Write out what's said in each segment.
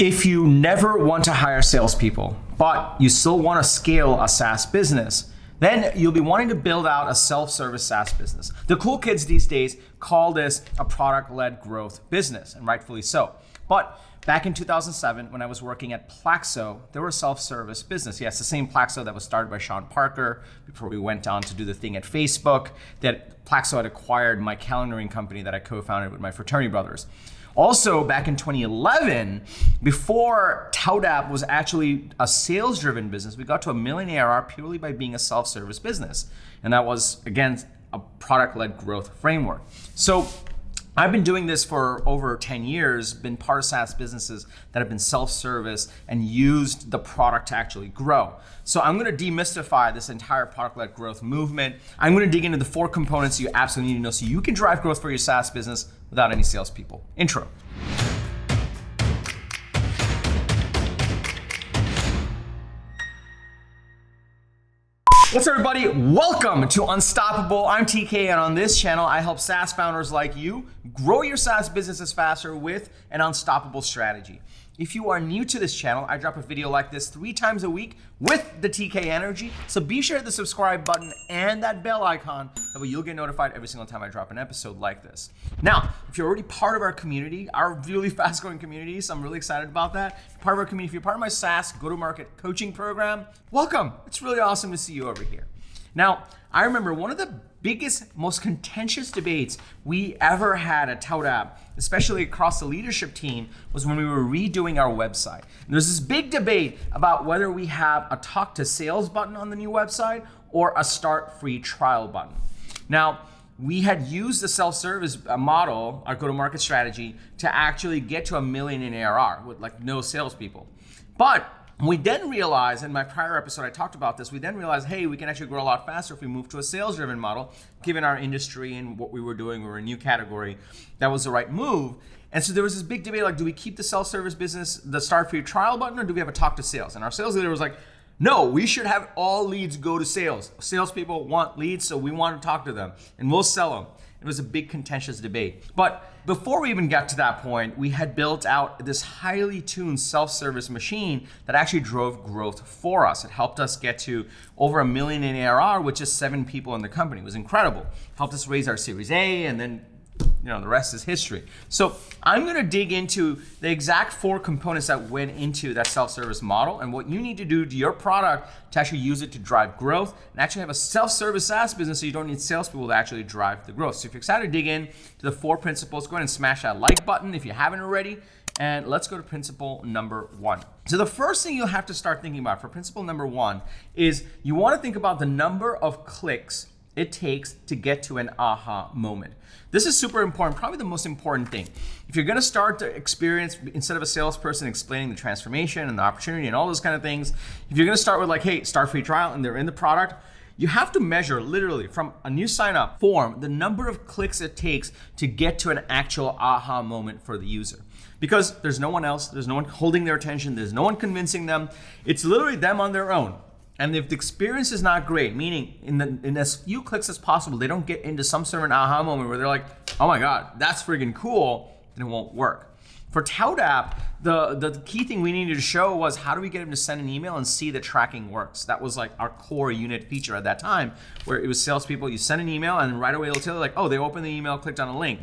If you never want to hire salespeople, but you still want to scale a SaaS business, then you'll be wanting to build out a self-service SaaS business. The cool kids these days call this a product-led growth business, and rightfully so. But back in 2007, when I was working at Plaxo, they were a self-service business. Yes, the same Plaxo that was started by Sean Parker before we went on to do the thing at Facebook, that Plaxo had acquired my calendaring company that I co-founded with my fraternity brothers. Also, back in 2011, before ToutApp was actually a sales-driven business, we got to $1 million ARR purely by being a self-service business. And that was, again, a product-led growth framework. So I've been doing this for over 10 years, been part of SaaS businesses that have been self-service and used the product to actually grow. So I'm gonna demystify this entire product-led growth movement. I'm gonna dig into the 4 components you absolutely need to know so you can drive growth for your SaaS business without any salespeople. Intro. What's up, everybody? Welcome to Unstoppable. I'm TK, and on this channel, I help SaaS founders like you grow your SaaS businesses faster with an unstoppable strategy. If you are new to this channel, I drop a video like this 3 times a week with the TK energy. So be sure to hit the subscribe button and that bell icon. That way you'll get notified every single time I drop an episode like this. Now, if you're already part of our community, our really fast growing community, so I'm really excited about that. Part of our community, if you're part of my SaaS go-to-market coaching program, welcome. It's really awesome to see you over here. Now, I remember one of the biggest, most contentious debates we ever had at ToutApp, especially across the leadership team, was when we were redoing our website. And there's this big debate about whether we have a talk to sales button on the new website or a start free trial button. Now, we had used the self-service model, our go-to-market strategy, to actually get to $1 million in ARR with like no salespeople. But we then realized, in my prior episode I talked about this, we then realized, hey, we can actually grow a lot faster if we move to a sales-driven model. Given our industry and what we were doing, we were a new category, that was the right move. And so there was this big debate, like, do we keep the self-service business, the start free trial button, or do we have a talk to sales? And our sales leader was like, no, we should have all leads go to sales. Salespeople want leads, so we want to talk to them, and we'll sell them. It was a big contentious debate. But before we even got to that point, we had built out this highly tuned self-service machine that actually drove growth for us. It helped us get to over $1 million in ARR with just 7 people in the company. It was incredible. Helped us raise our Series A, and then the rest is history. So I'm gonna dig into the exact 4 components that went into that self-service model and what you need to do to your product to actually use it to drive growth and actually have a self-service SaaS business so you don't need salespeople to actually drive the growth. So if you're excited to dig in to the 4 principles, go ahead and smash that like button if you haven't already. And let's go to principle number 1. So the first thing you'll have to start thinking about for principle number 1 is you wanna think about the number of clicks it takes to get to an aha moment. This is super important, probably the most important thing. If you're gonna start to experience, instead of a salesperson explaining the transformation and the opportunity and all those kind of things, if you're gonna start with like, hey, start free trial, and they're in the product, you have to measure literally from a new sign up form, the number of clicks it takes to get to an actual aha moment for the user. Because there's no one else, there's no one holding their attention, there's no one convincing them. It's literally them on their own. And if the experience is not great, meaning in as few clicks as possible, they don't get into some sort of an aha moment where they're like, oh my God, that's friggin' cool, then it won't work. For ToutApp, the key thing we needed to show was how do we get them to send an email and see the tracking works. That was like our core unit feature at that time, where it was salespeople, you send an email and right away it'll tell you like, oh, they opened the email, clicked on a link.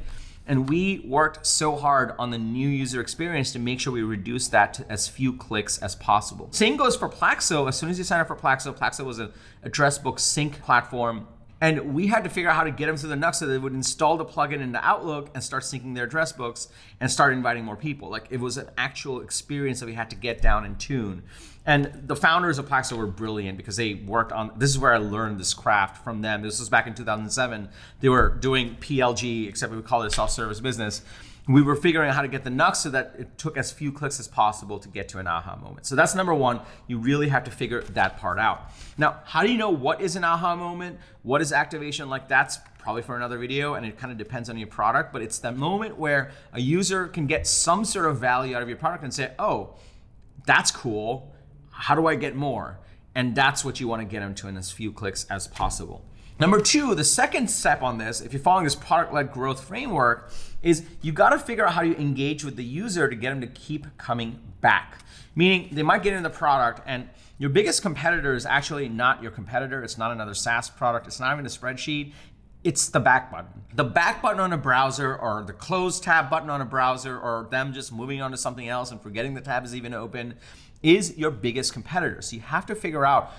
And we worked so hard on the new user experience to make sure we reduce that to as few clicks as possible. Same goes for Plaxo. As soon as you sign up for Plaxo, Plaxo was an address book sync platform. And we had to figure out how to get them to the NUC so they would install the plugin into Outlook and start syncing their address books and start inviting more people. Like it was an actual experience that we had to get down and tune. And the founders of Plaxo were brilliant because they worked on, this is where I learned this craft from them. This was back in 2007. They were doing PLG, except we call it a self-service business. We were figuring out how to get the NUC so that it took as few clicks as possible to get to an aha moment. So that's number 1. You really have to figure that part out. Now, how do you know what is an aha moment? What is activation? Like that's probably for another video, and it kind of depends on your product, but it's the moment where a user can get some sort of value out of your product and say, oh, that's cool. How do I get more? And that's what you want to get them to in as few clicks as possible. Number two, the second step on this, if you're following this product-led growth framework, is you gotta figure out how you engage with the user to get them to keep coming back. Meaning they might get into the product and your biggest competitor is actually not your competitor. It's not another SaaS product. It's not even a spreadsheet. It's the back button. The back button on a browser, or the close tab button on a browser, or them just moving on to something else and forgetting the tab is even open, is your biggest competitor. So you have to figure out,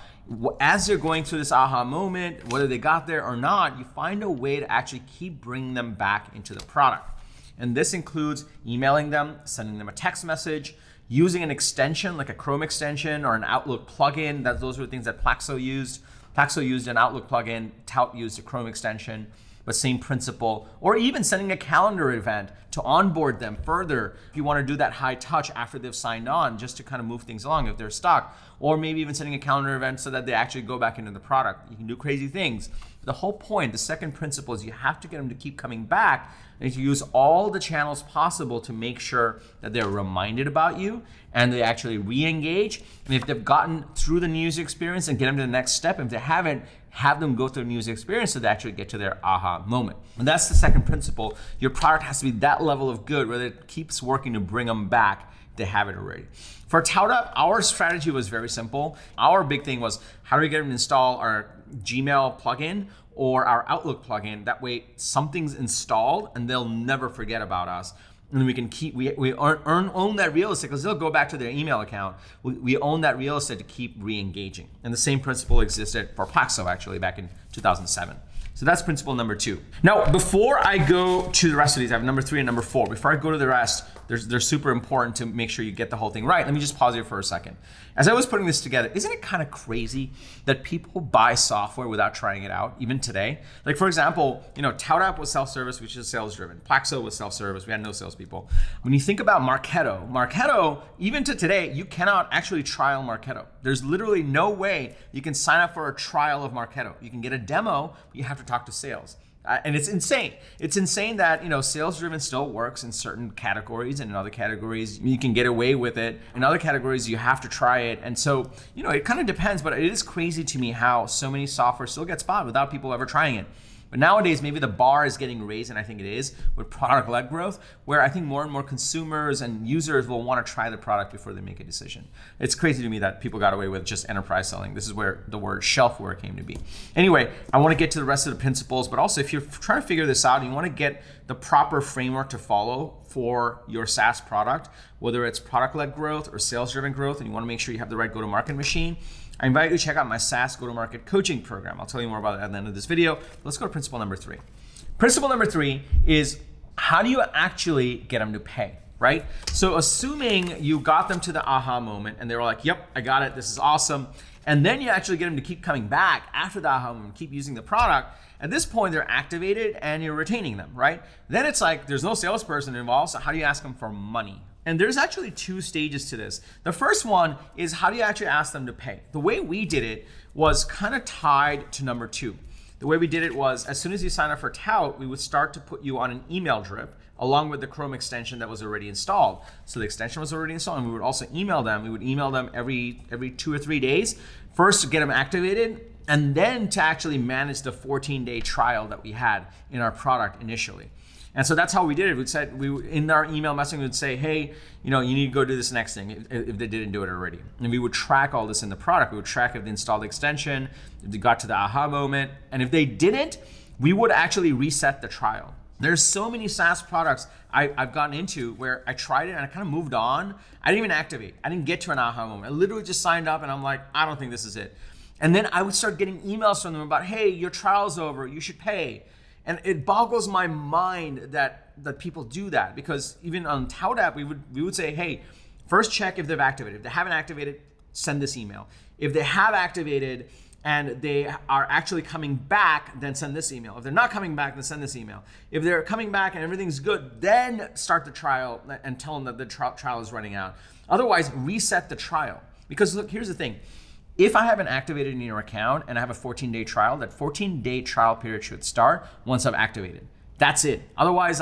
as they're going through this aha moment, whether they got there or not, you find a way to actually keep bringing them back into the product. And this includes emailing them, sending them a text message, using an extension like a Chrome extension or an Outlook plugin. Those were the things that Plaxo used. Plaxo used an Outlook plugin, Tout used a Chrome extension, but same principle. Or even sending a calendar event to onboard them further if you want to do that high touch after they've signed on, just to kind of move things along if they're stuck. Or maybe even sending a calendar event so that they actually go back into the product. You can do crazy things. The whole point, the second principle, is you have to get them to keep coming back, and you use all the channels possible to make sure that they're reminded about you and they actually re-engage. And if they've gotten through the new user experience, and get them to the next step. And if they haven't, have them go through the new user experience so they actually get to their aha moment. And that's the second principle. Your product has to be that level of good where it keeps working to bring them back if they have it already. For ToutUp, our strategy was very simple. Our big thing was, how do we get them to install our Gmail plugin or our Outlook plugin? That way something's installed and they'll never forget about us. And we can keep, we own that real estate, because they'll go back to their email account. We own that real estate to keep re-engaging. And the same principle existed for Plaxo actually back in 2007. So that's principle number two. Now, before I go to the rest of these, I have number three and number four. Before I go to the rest, they're super important to make sure you get the whole thing right. Let me just pause here for a second. As I was putting this together, isn't it kind of crazy that people buy software without trying it out, even today? Like, for example, ToutUp was self-service, which is sales-driven. Plaxo was self-service. We had no salespeople. When you think about Marketo, even to today, you cannot actually trial Marketo. There's literally no way you can sign up for a trial of Marketo. You can get a demo, but you have to talk to sales. And it's insane. It's insane that, sales-driven still works in certain categories, and in other categories, you can get away with it. In other categories, you have to try it. And so, it kind of depends, but it is crazy to me how so many software still gets bought without people ever trying it. But nowadays, maybe the bar is getting raised, and I think it is, with product-led growth, where I think more and more consumers and users will want to try the product before they make a decision. It's crazy to me that people got away with just enterprise selling. This is where the word shelfware came to be. Anyway, I want to get to the rest of the principles, but also if you're trying to figure this out, you want to get the proper framework to follow for your SaaS product, whether it's product-led growth or sales-driven growth, and you want to make sure you have the right go-to-market machine, I invite you to check out my SaaS go-to-market coaching program. I'll tell you more about it at the end of this video. Let's go to principle number three. Principle number three is, how do you actually get them to pay, right? So assuming you got them to the aha moment and they were like, yep, I got it, this is awesome. And then you actually get them to keep coming back after the aha moment, keep using the product. At this point, they're activated and you're retaining them, right? Then it's like, there's no salesperson involved, so how do you ask them for money? And there's actually two stages to this. The first one is, how do you actually ask them to pay? The way we did it was kind of tied to number two. The way we did it was, as soon as you sign up for Tout, we would start to put you on an email drip along with the Chrome extension that was already installed. So the extension was already installed, and we would also email them. We would email them every 2 or 3 days, first to get them activated, and then to actually manage the 14-day trial that we had in our product initially. And so that's how we did it. In our email messaging, we would say, hey, you need to go do this next thing if they didn't do it already. And we would track all this in the product. We would track if they installed the extension, if they got to the aha moment. And if they didn't, we would actually reset the trial. There's so many SaaS products I've gotten into where I tried it and I kind of moved on. I didn't even activate. I didn't get to an aha moment. I literally just signed up and I'm like, I don't think this is it. And then I would start getting emails from them about, hey, your trial's over, you should pay. And it boggles my mind that people do that, because even on ToutUp, we would say, hey, first check if they've activated. If they haven't activated, send this email. If they have activated and they are actually coming back, then send this email. If they're not coming back, then send this email. If they're coming back and everything's good, then start the trial and tell them that the trial is running out. Otherwise, reset the trial. Because look, here's the thing. If I haven't activated in your account and I have a 14-day trial, that 14-day trial period should start once I've activated. That's it. Otherwise,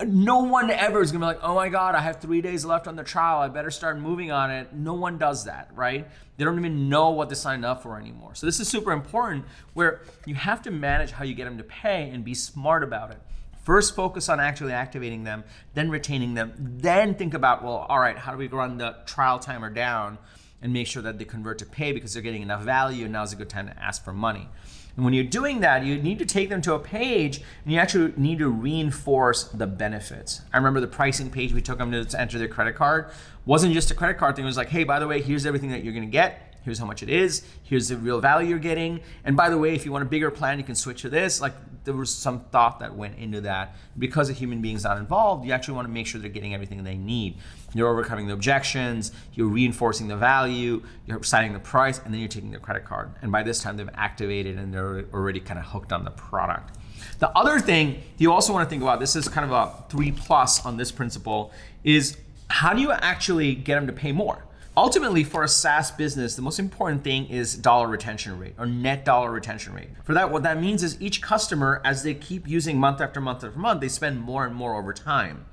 No one ever is gonna be like, oh my God, I have 3 days left on the trial, I better start moving on it. No one does that, right? They don't even know what they signed up for anymore. So this is super important, where you have to manage how you get them to pay and be smart about it. First, focus on actually activating them, then retaining them, then think about, well, all right, how do we run the trial timer down and make sure that they convert to pay because they're getting enough value, and now's a good time to ask for money. And when you're doing that, you need to take them to a page and you actually need to reinforce the benefits. I remember the pricing page we took them to enter their credit card wasn't just a credit card thing. It was like, hey, by the way, here's everything that you're gonna get. Here's how much it is. Here's the real value you're getting. And by the way, if you want a bigger plan, you can switch to this. Like, there was some thought that went into that. Because a human being's not involved, you actually want to make sure they're getting everything they need. You're overcoming the objections, you're reinforcing the value, you're signing the price, and then you're taking their credit card. And by this time, they've activated and they're already kind of hooked on the product. The other thing you also want to think about, this is kind of a 3+ on this principle, is how do you actually get them to pay more? Ultimately, for a SaaS business, the most important thing is dollar retention rate, or net dollar retention rate. For that, what that means is each customer, as they keep using month after month after month, they spend more and more over time.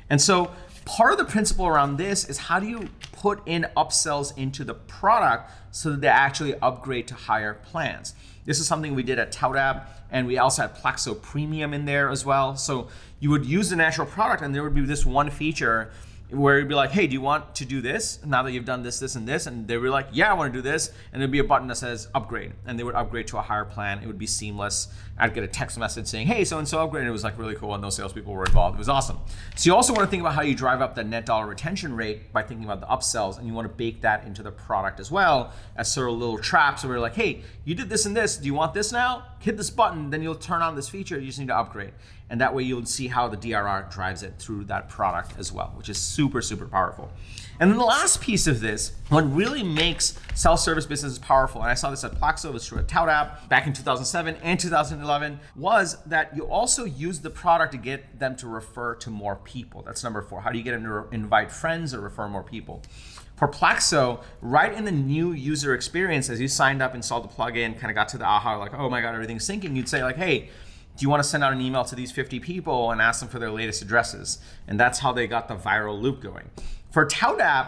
And so part of the principle around this is, how do you put in upsells into the product so that they actually upgrade to higher plans? This is something we did at ToutApp, and we also had Plaxo Premium in there as well. So you would use the natural product, and there would be this one feature where you'd be like, hey, do you want to do this now that you've done this, this, and this? And they were like, yeah, I want to do this. And there'd be a button that says upgrade, and they would upgrade to a higher plan. It would be seamless. I'd get a text message saying, hey, so-and-so upgraded. It was like really cool, and those salespeople were involved. It was awesome. So you also want to think about how you drive up the net dollar retention rate by thinking about the upsells, and you want to bake that into the product as well as sort of little traps where you're like, hey, you did this and this. Do you want this now? Hit this button, then you'll turn on this feature. You just need to upgrade. And that way you'll see how the DRR drives it through that product as well, which is super, super powerful. And then the last piece of this, what really makes self-service businesses powerful, and I saw this at Plaxo, it was true at ToutApp back in 2007 and 2011, was that you also use the product to get them to refer to more people. That's number 4. How do you get them to invite friends or refer more people? For Plaxo, right in the new user experience, as you signed up, installed the plugin, kind of got to the aha, like, oh my God, everything's syncing, you'd say like, hey, do you want to send out an email to these 50 people and ask them for their latest addresses? And that's how they got the viral loop going. For ToutApp,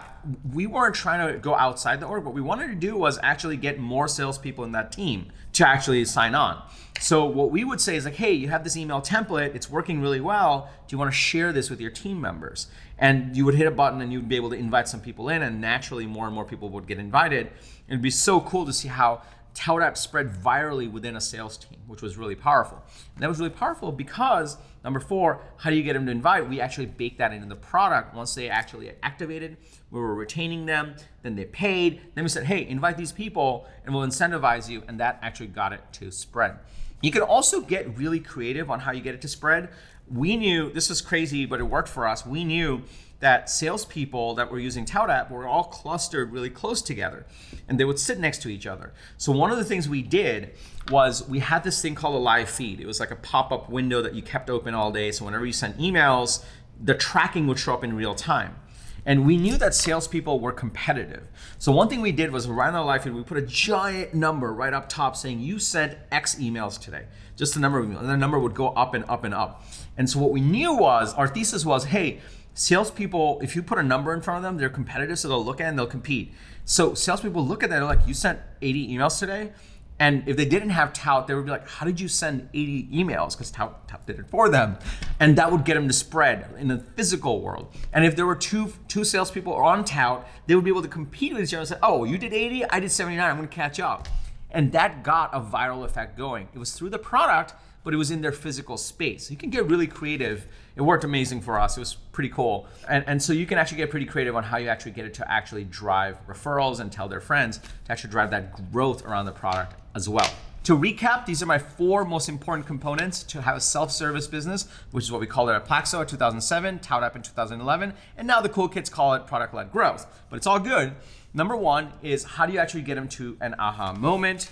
we weren't trying to go outside the org. What we wanted to do was actually get more salespeople in that team to actually sign on. So what we would say is like, hey, you have this email template, it's working really well. Do you want to share this with your team members? And you would hit a button and you'd be able to invite some people in, and naturally more and more people would get invited. It'd be so cool to see how ToutApp spread virally within a sales team, which was really powerful. And that was really powerful because, number 4, how do you get them to invite? We actually baked that into the product. Once they actually activated, we were retaining them, then they paid. Then we said, hey, invite these people and we'll incentivize you. And that actually got it to spread. You can also get really creative on how you get it to spread. We knew, this was crazy, but it worked for us. We knew that salespeople that were using ToutApp were all clustered really close together, and they would sit next to each other. So one of the things we did was we had this thing called a live feed. It was like a pop-up window that you kept open all day. So whenever you sent emails, the tracking would show up in real time. And we knew that salespeople were competitive. So one thing we did was right on the live feed, we put a giant number right up top saying, you sent X emails today. Just the number of emails. And the number would go up and up and up. And so what we knew was, our thesis was, hey, salespeople, if you put a number in front of them, they're competitive, so they'll look at it and they'll compete. So salespeople look at that, they're like, you sent 80 emails today? And if they didn't have Tout, they would be like, how did you send 80 emails? Because Tout did it for them. And that would get them to spread in the physical world. And if there were two salespeople on Tout, they would be able to compete with each other and say, oh, you did 80, I did 79, I'm gonna catch up. And that got a viral effect going. It was through the product, but it was in their physical space. You can get really creative. It worked amazing for us. It was pretty cool. And so you can actually get pretty creative on how you actually get it to actually drive referrals and tell their friends to actually drive that growth around the product as well. To recap, these are my 4 most important components to have a self-service business, which is what we called it at Plaxo in 2007, ToutApp in 2011, and now the cool kids call it product-led growth. But it's all good. Number 1 is how do you actually get them to an aha moment?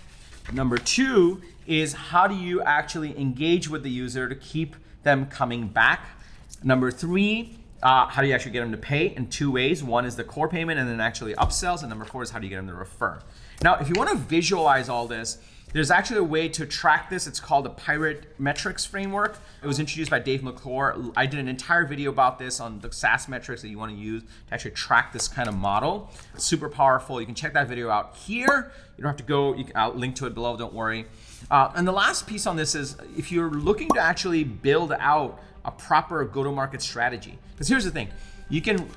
Number 2 is how do you actually engage with the user to keep them coming back? Number 3, How do you actually get them to pay? In two ways. One is the core payment and then actually upsells. And number 4 is how do you get them to refer? Now, if you want to visualize all this, there's actually a way to track this. It's called the Pirate Metrics Framework. It was introduced by Dave McClure. I did an entire video about this on the SaaS metrics that you want to use to actually track this kind of model. It's super powerful. You can check that video out here. You don't have to go. I'll link to it below, don't worry. And the last piece on this is if you're looking to actually build out a proper go-to-market strategy. Because here's the thing. You can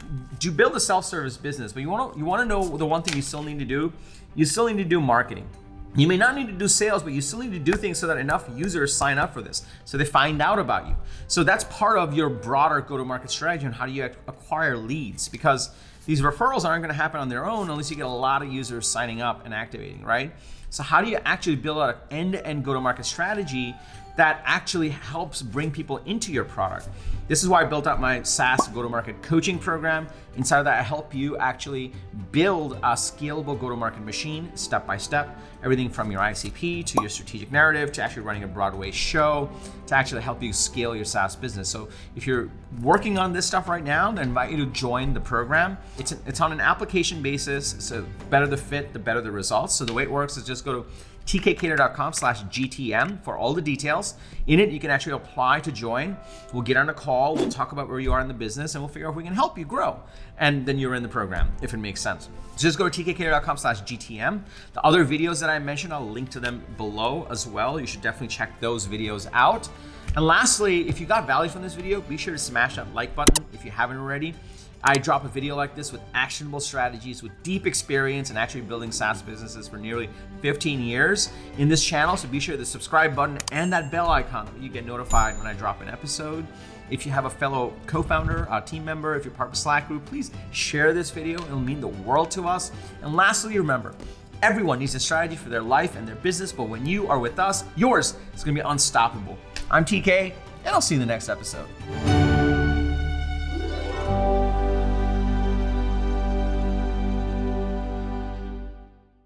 build a self-service business, but you want to know the one thing you still need to do. You still need to do marketing. You may not need to do sales, but you still need to do things so that enough users sign up for this, so they find out about you. So that's part of your broader go-to-market strategy on how do you acquire leads, because these referrals aren't going to happen on their own unless you get a lot of users signing up and activating, right? So how do you actually build out an end-to-end go-to-market strategy that actually helps bring people into your product? This is why I built out my SaaS go-to-market coaching program. Inside of that, I help you actually build a scalable go-to-market machine step by step. Everything from your ICP to your strategic narrative to actually running a Broadway show to actually help you scale your SaaS business. So if you're working on this stuff right now, then I invite you to join the program. It's on an application basis, so the better the fit, the better the results. So the way it works is just go to tkkader.com/GTM for all the details. In it, you can actually apply to join. We'll get on a call, we'll talk about where you are in the business, and we'll figure out if we can help you grow. And then you're in the program, if it makes sense. So just go to tkkader.com/GTM. The other videos that I mentioned, I'll link to them below as well. You should definitely check those videos out. And lastly, if you got value from this video, be sure to smash that like button if you haven't already. I drop a video like this with actionable strategies, with deep experience in actually building SaaS businesses for nearly 15 years in this channel. So be sure to the subscribe button and that bell icon so you get notified when I drop an episode. If you have a fellow co-founder, a team member, if you're part of a Slack group, please share this video. It'll mean the world to us. And lastly, remember, everyone needs a strategy for their life and their business, but when you are with us, yours is going to be unstoppable. I'm TK, and I'll see you in the next episode.